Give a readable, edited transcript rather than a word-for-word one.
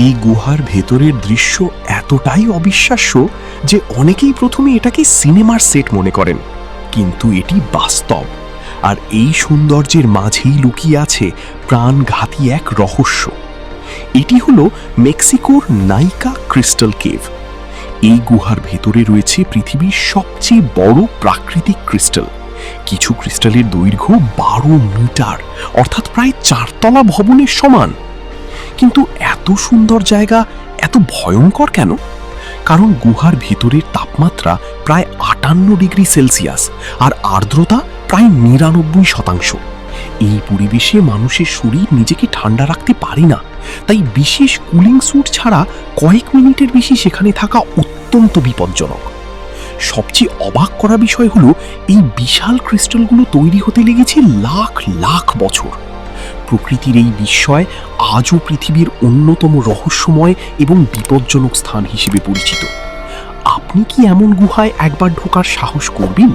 এই গুহার ভেতরের দৃশ্য এতটাই অবিশ্বাস্য যে অনেকেই প্রথমে এটাকে সিনেমার সেট মনে করেন, কিন্তু এটি বাস্তব। আর এই সৌন্দর্যের মাঝেই লুকিয়ে আছে প্রাণঘাতী এক রহস্য। এটি হলো মেক্সিকোর নাইকা ক্রিস্টাল কেভ। এই গুহার ভেতরে রয়েছে পৃথিবীর সবচেয়ে বড় প্রাকৃতিক ক্রিস্টাল। কিছু ক্রিস্টালের দৈর্ঘ্য 12 মিটার, অর্থাৎ প্রায় 4 তলা ভবনের সমান। কিন্তু এত সুন্দর জায়গা এত ভয়ঙ্কর কেন? কারণ গুহার ভেতরের তাপমাত্রা প্রায় 58 ডিগ্রি সেলসিয়াস আর আর্দ্রতা প্রায় 99%। এই পরিবেশে মানুষের শরীর নিজেকে ঠান্ডা রাখতে পারে না, তাই বিশেষ কুলিং স্যুট ছাড়া কয়েক মিনিটের বেশি সেখানে থাকা অত্যন্ত বিপজ্জনক। সবচেয়ে অবাক করা বিষয় হলো এই বিশাল ক্রিস্টালগুলো তৈরি হতে লেগেছে লাখ লাখ বছর। প্রকৃতির এই বিস্ময় আজও পৃথিবীর অন্যতম রহস্যময় এবং বিপজ্জনক স্থান হিসেবে পরিচিত। আপনি কি এমন গুহায় একবার ঢোকার সাহস করবেন?